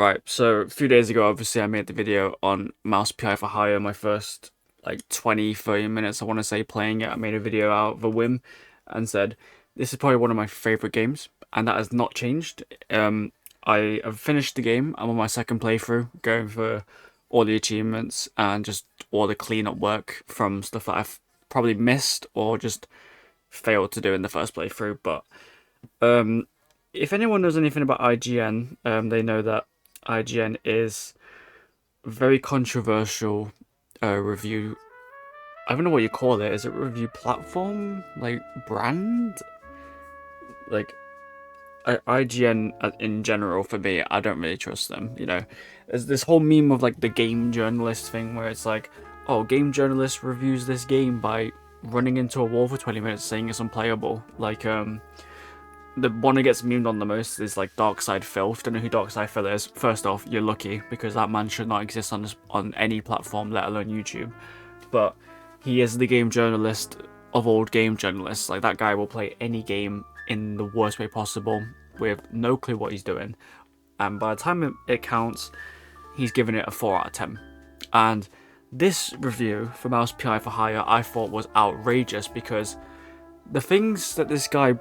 Right, so a few days ago, obviously, I made the video on Mouse P.I for Hire, my first like 20, 30 minutes, I want to say, playing it. I made a video out of a whim and said, this is probably one of my favorite games, and that has not changed. I have finished the game. I'm on my second playthrough, going for all the achievements and just all the cleanup work from stuff that I've probably missed or just failed to do in the first playthrough. But um, if anyone knows anything about IGN, they know that IGN is a very controversial review. I don't know what you call it. Is it review platform? Like brand? Like IGN in general, for me, I don't really trust them. There's this whole meme of like the game journalist thing where it's like, oh, game journalist reviews this game by running into a wall for 20 minutes saying it's unplayable. The one that gets memed on the most is like Darkside Phil. If you don't know who Darkside Phil is, first off, you're lucky because that man should not exist on any platform, let alone YouTube. But he is the game journalist of old game journalists. Like, that guy will play any game in the worst way possible with no clue what he's doing. And by the time it counts, he's giving it a 4 out of 10. And this review for Mouse P.I for Hire I thought was outrageous because the things that this guy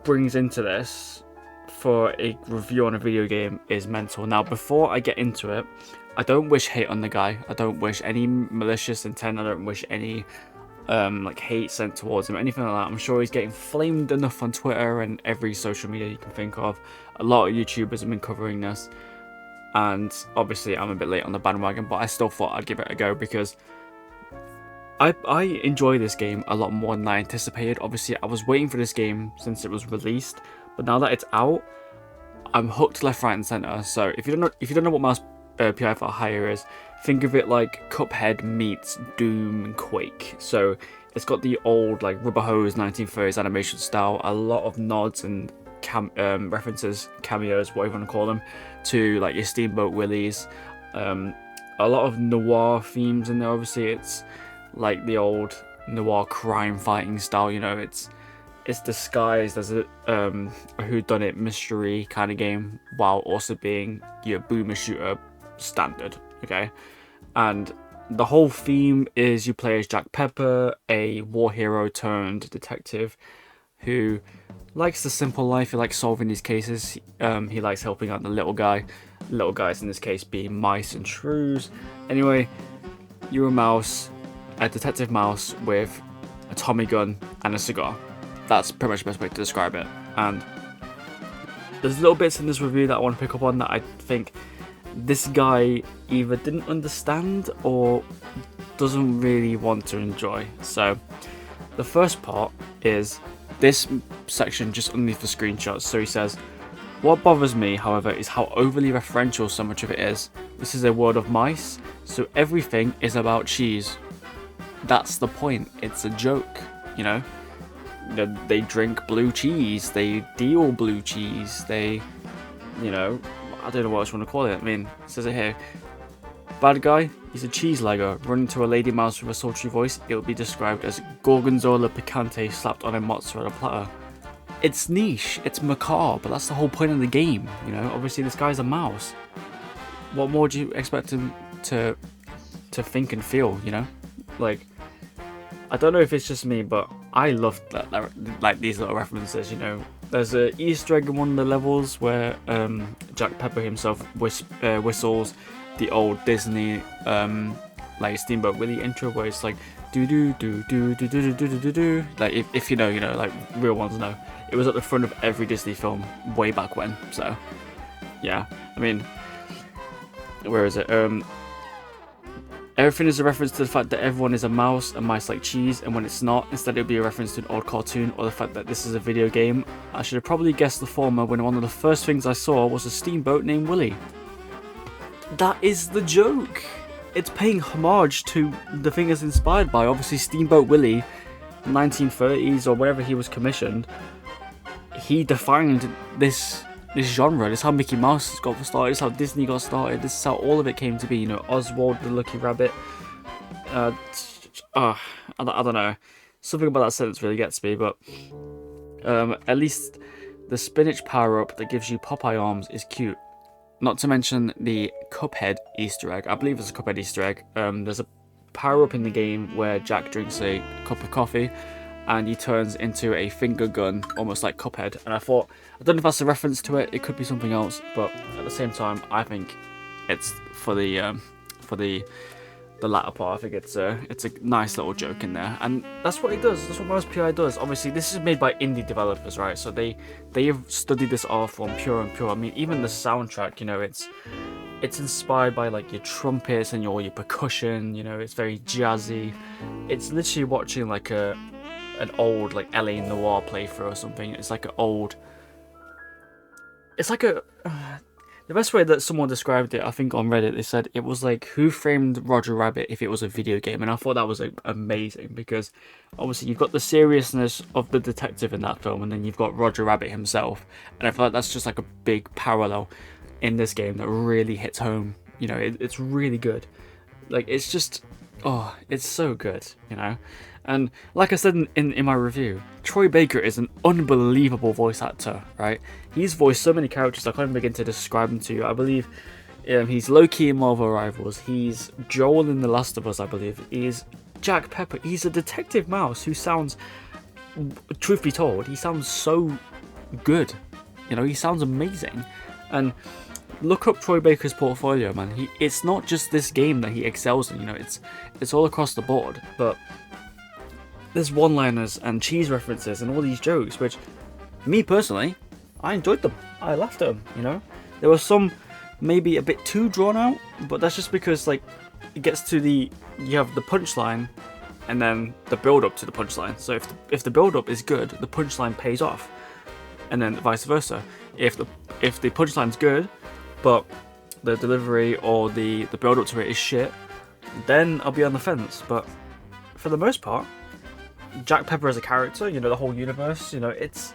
brings into this for a review on a video game is mental. Now, before I get into it, I don't wish hate on the guy. I don't wish any malicious intent. I don't wish any like hate sent towards him, anything like that. I'm sure he's getting flamed enough on Twitter and every social media you can think of. A lot of YouTubers have been covering this, and obviously I'm a bit late on the bandwagon, but I still thought I'd give it a go because I enjoy this game a lot more than I anticipated. Obviously, I was waiting for this game since it was released, but now that it's out, I'm hooked left, right, and center. So if you don't know what Mouse P.I for Hire is, think of it like Cuphead meets Doom and Quake. So it's got the old like rubber hose 1930s animation style, a lot of nods and references, cameos, whatever you want to call them, to like your Steamboat Willies. A lot of noir themes in there. Obviously, it's like the old noir crime fighting style. It's disguised as a whodunit mystery kind of game while also being your boomer shooter standard. Okay, and the whole theme is you play as Jack Pepper, a war hero turned detective who likes the simple life. He likes solving these cases. He likes helping out the little guys in this case being mice and shrews. Anyway, you're a detective mouse with a Tommy gun and a cigar. That's pretty much the best way to describe it. And there's little bits in this review that I want to pick up on that I think this guy either didn't understand or doesn't really want to enjoy. So the first part is this section just underneath the screenshots. So he says, what bothers me, however, is how overly referential so much of it is. This is a world of mice, so everything is about cheese. That's the point. It's a joke, they drink blue cheese, they deal blue cheese, I don't know what else you want to call it. I mean, it says it here. Bad guy, he's a cheese legger. Run into a lady mouse with a sultry voice, it will be described as gorgonzola picante slapped on a mozzarella platter. It's niche, it's macabre, but that's the whole point of the game, Obviously, this guy's a mouse. What more do you expect him to think and feel, Like, I don't know if it's just me, but I love like these little references. There's a Easter egg in one of the levels where Jack Pepper himself whistles the old Disney like Steamboat Willie intro, where it's like do do do do do do do do do do. Like if you know, like real ones know. It was at the front of every Disney film way back when. So yeah, I mean, where is it? Everything is a reference to the fact that everyone is a mouse and mice like cheese, and when it's not, instead it would be a reference to an old cartoon or the fact that this is a video game. I should have probably guessed the former when one of the first things I saw was a steamboat named Willie. That is the joke! It's paying homage to the thing it's inspired by. Obviously, Steamboat Willie, 1930s or wherever he was commissioned, he defined this genre. This is how Mickey Mouse got started. This is how Disney got started. This is how all of it came to be. Oswald the Lucky Rabbit. I don't know. Something about that sentence really gets me. But at least the spinach power up that gives you Popeye arms is cute. Not to mention the Cuphead Easter egg. I believe it's a Cuphead Easter egg. There's a power up in the game where Jack drinks a cup of coffee and he turns into a finger gun, almost like Cuphead. And I thought, I don't know if that's a reference to it. It could be something else, but at the same time, I think it's for the latter part. I think it's a nice little joke in there, and that's what he does. That's what Mouse P.I does. Obviously, this is made by indie developers, right? So they have studied this art form pure and pure. I mean, even the soundtrack, you know, it's inspired by like your trumpets and your percussion. You know, it's very jazzy. It's literally watching like an old like LA Noire playthrough or something. It's like an old. It's like a. The best way that someone described it, I think on Reddit, they said it was like Who Framed Roger Rabbit if it was a video game, and I thought that was like, amazing, because obviously you've got the seriousness of the detective in that film, and then you've got Roger Rabbit himself, and I feel like that's just like a big parallel in this game that really hits home. You know, it's really good. Like, it's just, oh, it's so good, you know. And like I said in my review, Troy Baker is an unbelievable voice actor, right? He's voiced so many characters I can't even begin to describe them to you. I believe he's Loki in Marvel Rivals. He's Joel in The Last of Us, I believe. He's Jack Pepper. He's a detective mouse who sounds, truth be told, he sounds so good. You know, he sounds amazing. And look up Troy Baker's portfolio, man. It's not just this game that he excels in, you know, it's all across the board. But there's one-liners and cheese references and all these jokes, which, me personally, I enjoyed them. I laughed at them, you know? There were some maybe a bit too drawn out, but that's just because, like, it gets to you have the punchline and then the build-up to the punchline. So if the build-up is good, the punchline pays off. And then vice versa. If the punchline's good, but the delivery or the build-up to it is shit, then I'll be on the fence. But for the most part, Jack Pepper as a character, you know, the whole universe, you know, it's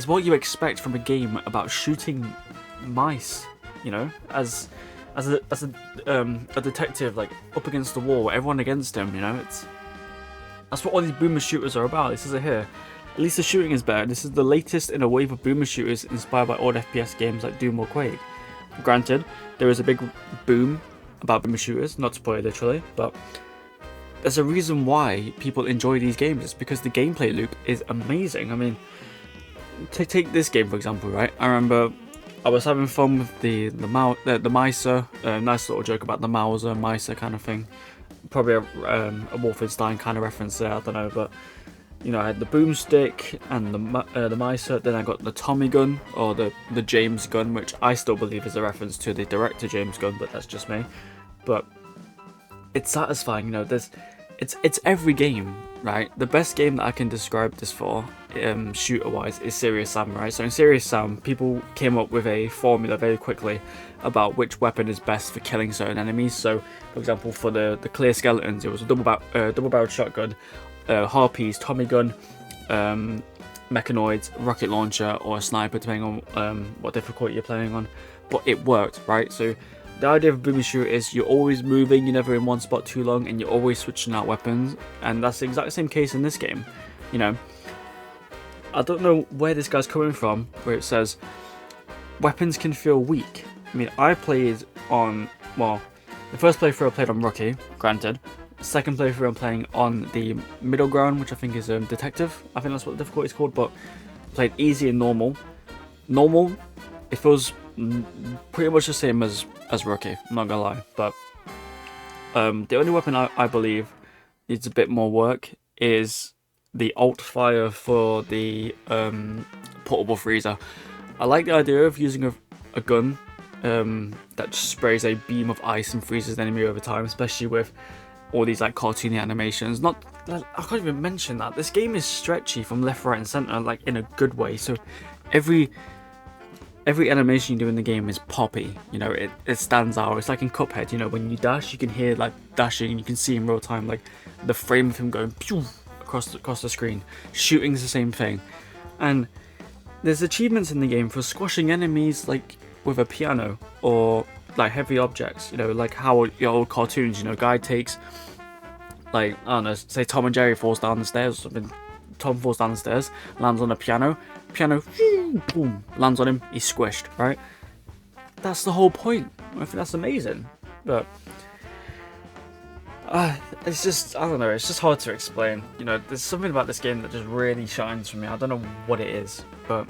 what you expect from a game about shooting mice, you know, as a detective, like, up against the wall, everyone against him, you know. That's what all these boomer shooters are about. It says it here. At least the shooting is better. This is the latest in a wave of boomer shooters inspired by old FPS games like Doom or Quake. Granted, there is a big boom about boomer shooters, not to put it literally, but there's a reason why people enjoy these games. It's because the gameplay loop is amazing. I mean, take this game for example, right? I remember I was having fun with the Miser, nice little joke about the Mauser, Miser kind of thing. Probably a Wolfenstein kind of reference there, I don't know, but you know, I had the boomstick and the Miser, then I got the Tommy gun, or the James gun, which I still believe is a reference to the director James Gunn, but that's just me. But it's satisfying, you know. It's every game, right? The best game that I can describe this for, shooter wise, is Serious Sam, right? So in Serious Sam, people came up with a formula very quickly about which weapon is best for killing certain enemies. So for example, for the clear skeletons, it was a double-barreled shotgun, harpies, Tommy gun, mechanoids, rocket launcher, or a sniper, depending on what difficulty you're playing on. But it worked, right? So the idea of a boomer shooter is you're always moving, you're never in one spot too long, and you're always switching out weapons. And that's the exact same case in this game. You know, I don't know where this guy's coming from, where it says weapons can feel weak. I mean, I played on, well, the first playthrough I played on Rookie, granted. Second playthrough I'm playing on the middle ground, which I think is Detective. I think that's what the difficulty is called, but played easy and normal. Normal, it feels pretty much the same as Rookie, I'm not gonna lie. But the only weapon I believe needs a bit more work is the alt fire for the portable freezer. I like the idea of using a gun that just sprays a beam of ice and freezes the enemy over time, especially with all these like cartoony animations. I can't even mention that this game is stretchy from left, right, and center, like in a good way. So every animation you do in the game is poppy. You know, it stands out. It's like in Cuphead. You know, when you dash, you can hear like dashing, and you can see in real time like the frame of him going pew across the screen. Shooting's the same thing, and there's achievements in the game for squashing enemies like with a piano or like heavy objects, you know, like how your old cartoons, you know, guy takes, like, I don't know, say Tom and Jerry falls down the stairs or something. Tom falls down the stairs, lands on a piano, boom, lands on him, he's squished, right? that's the whole point. I think that's amazing. But it's just, I don't know, it's just hard to explain. You know, there's something about this game that just really shines for me. I don't know what it is, but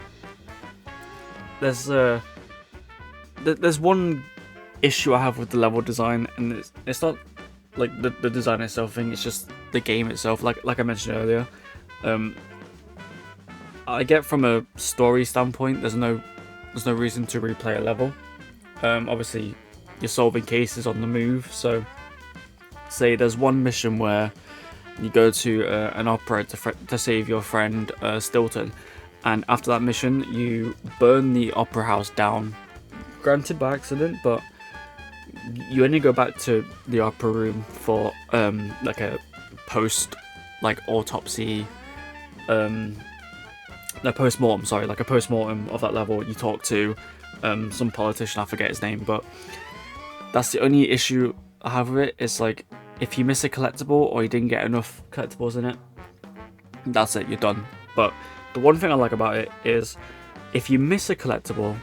there's one issue I have with the level design, and it's not like the design itself thing, it's just the game itself. Like I mentioned earlier, I get from a story standpoint, there's no reason to replay a level. Obviously you're solving cases on the move, so say there's one mission where you go to an opera to save your friend Stilton, and after that mission you burn the opera house down, granted by accident, but you only go back to the opera room for like a post autopsy, no, post-mortem, sorry, like a post-mortem of that level. You talk to some politician, I forget his name, but that's the only issue I have with it. It's like, if you miss a collectible or you didn't get enough collectibles in it, that's it, you're done. But the one thing I like about it is, if you miss a collectible,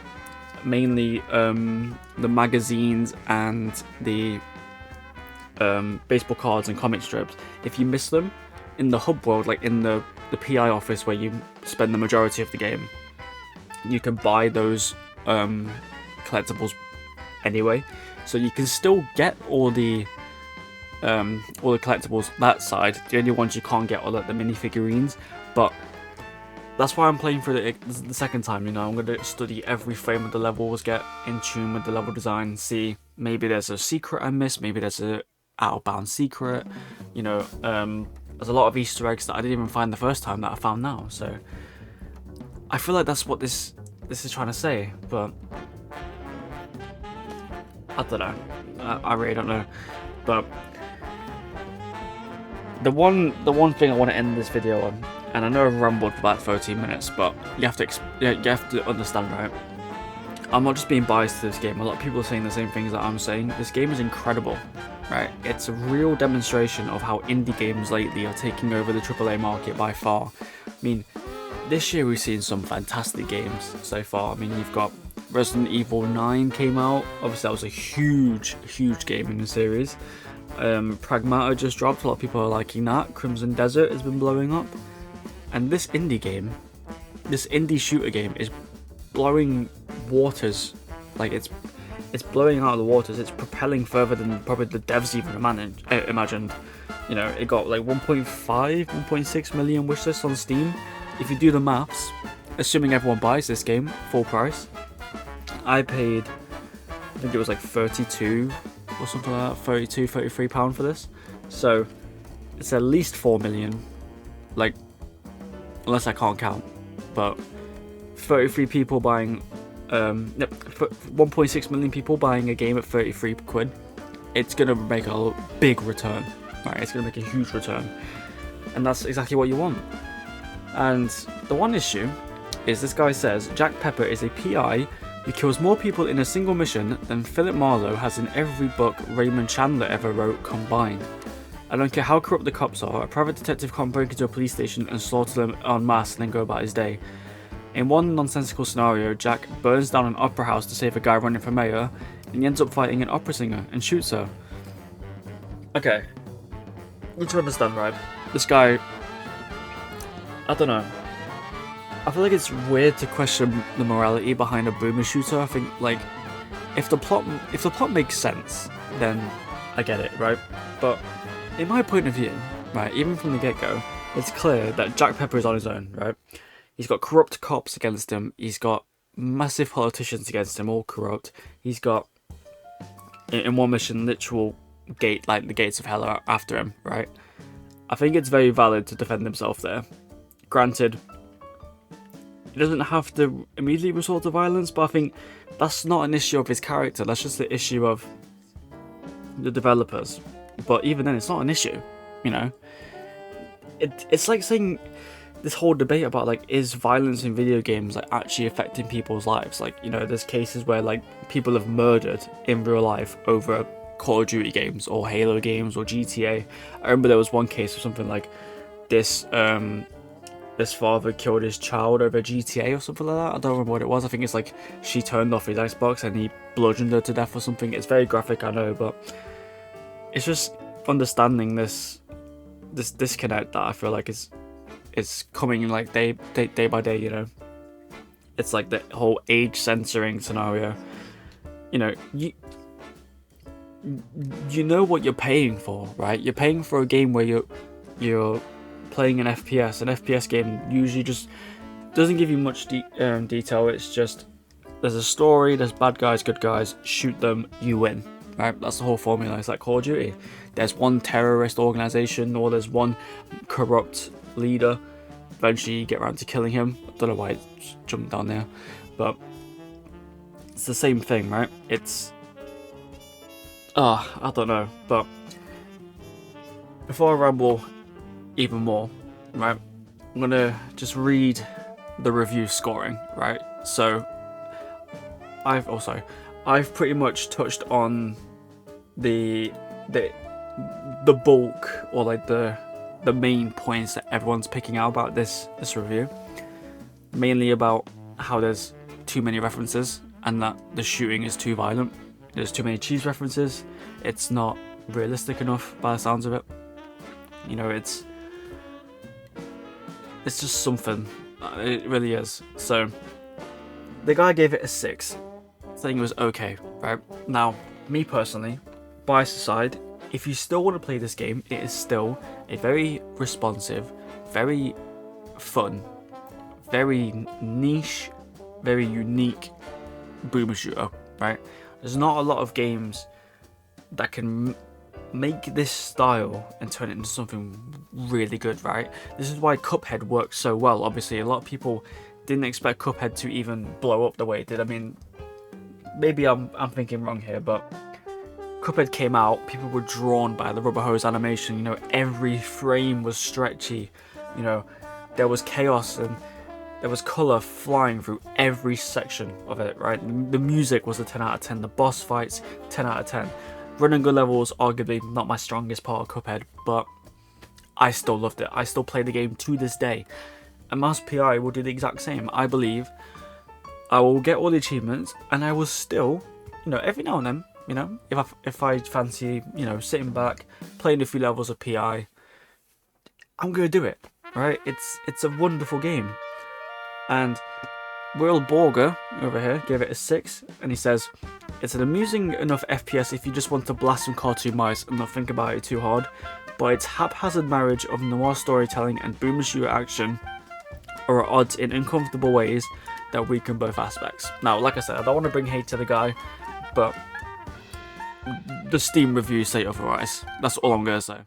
mainly the magazines and the baseball cards and comic strips, if you miss them in the hub world, like in the PI office where you spend the majority of the game, you can buy those collectibles anyway, so you can still get all the collectibles that side. The only ones you can't get are like the minifigurines, but that's why I'm playing through it the second time. You know, I'm going to study every frame of the levels, get in tune with the level design, see maybe there's a secret I missed, maybe there's a outbound secret. You know, there's a lot of Easter eggs that I didn't even find the first time that I found now. So I feel like that's what this is trying to say, but I don't know. I really don't know. But the one thing I want to end this video on, and I know I've rambled for about 13 minutes, but you have to understand, right? I'm not just being biased to this game. A lot of people are saying the same things that I'm saying. This game is incredible, right? It's a real demonstration of how indie games lately are taking over the AAA market by far. I mean, this year we've seen some fantastic games so far. I mean, you've got Resident Evil 9 came out. Obviously, that was a huge game in the series. Pragmata just dropped. A lot of people are liking that. Crimson Desert has been blowing up. And this indie game, this indie shooter game, is blowing waters. Like, it's blowing out of the waters. It's propelling further than probably the devs even imagined. You know, it got like 1.6 million wishlists on Steam. If you do the maths, assuming everyone buys this game full price, I paid, I think it was like 32 or something like that, 32, 33 pound for this. So it's at least 4 million, like, unless I can't count, but 33 people buying, 1.6 million people buying a game at 33 quid. It's gonna make a big return, right? It's gonna make a huge return, and that's exactly what you want. And the one issue is, this guy says Jack Pepper is a PI who kills more people in a single mission than Philip Marlowe has in every book Raymond Chandler ever wrote combined. I don't care how corrupt the cops are, a private detective can't break into a police station and slaughter them en masse and then go about his day. In one nonsensical scenario, Jack burns down an opera house to save a guy running for mayor, and he ends up fighting an opera singer and shoots her. Okay, you need to understand, right? This guy, I don't know. I feel like it's weird to question the morality behind a boomer shooter. I think, like, if the plot makes sense, then I get it, right? But in my point of view, right, even from the get-go, it's clear that Jack Pepper is on his own, right? He's got corrupt cops against him. He's got massive politicians against him, all corrupt. He's got, in one mission, literal gate, like the gates of hell are after him, right? I think it's very valid to defend himself there. Granted, he doesn't have to immediately resort to violence, but I think that's not an issue of his character. That's just the issue of the developers. But even then, it's not an issue, you know? It's like saying this whole debate about, like, is violence in video games, like, actually affecting people's lives? Like, you know, there's cases where, like, people have murdered in real life over Call of Duty games or Halo games or GTA. I remember there was one case of something like this this father killed his child over GTA or something like that. I don't remember what it was. I think it's like she turned off his Xbox and he bludgeoned her to death or something. It's very graphic, I know, but it's just understanding this disconnect that I feel like is coming like day by day, you know. It's like the whole age censoring scenario. You know, you know what you're paying for, right? You're paying for a game where you're playing an FPS. An FPS game usually just doesn't give you much detail. It's just there's a story, there's bad guys, good guys, shoot them, you win. Right? That's the whole formula. It's like Call of Duty. There's one terrorist organization or there's one corrupt leader. Eventually you get around to killing him. I don't know why it jumped down there, but it's the same thing, right? It's I don't know, but before I ramble even more, right, I'm gonna just read the review scoring, right? So I've pretty much touched on the bulk, or like the main points that everyone's picking out about this review. Mainly about how there's too many references and that the shooting is too violent. There's too many cheese references. It's not realistic enough by the sounds of it. You know, it's just something. It really is. So the guy gave it a 6, saying it was okay, right? Now, me personally, bias aside, if you still want to play this game, it is still a very responsive, very fun, very niche, very unique boomer shooter, right? There's not a lot of games that can make this style and turn it into something really good, right? This is why Cuphead works so well. Obviously, a lot of people didn't expect Cuphead to even blow up the way it did. I mean, maybe I'm thinking wrong here, but Cuphead came out, people were drawn by the rubber hose animation. You know, every frame was stretchy. You know, there was chaos and there was colour flying through every section of it, right? The music was a 10 out of 10. The boss fights, 10 out of 10. Run and gun levels, arguably not my strongest part of Cuphead, but I still loved it. I still play the game to this day. And Mouse P.I will do the exact same. I believe I will get all the achievements and I will still, you know, every now and then, you know, if I fancy, you know, sitting back, playing a few levels of P.I, I'm going to do it, right? It's a wonderful game. And Will Borger over here gave it a 6, and he says, it's an amusing enough FPS if you just want to blast some cartoon mice and not think about it too hard, but its haphazard marriage of noir storytelling and boomer shooter action are at odds in uncomfortable ways that weaken both aspects. Now, like I said, I don't want to bring hate to the guy, but the Steam reviews say otherwise. That's all I'm going to say.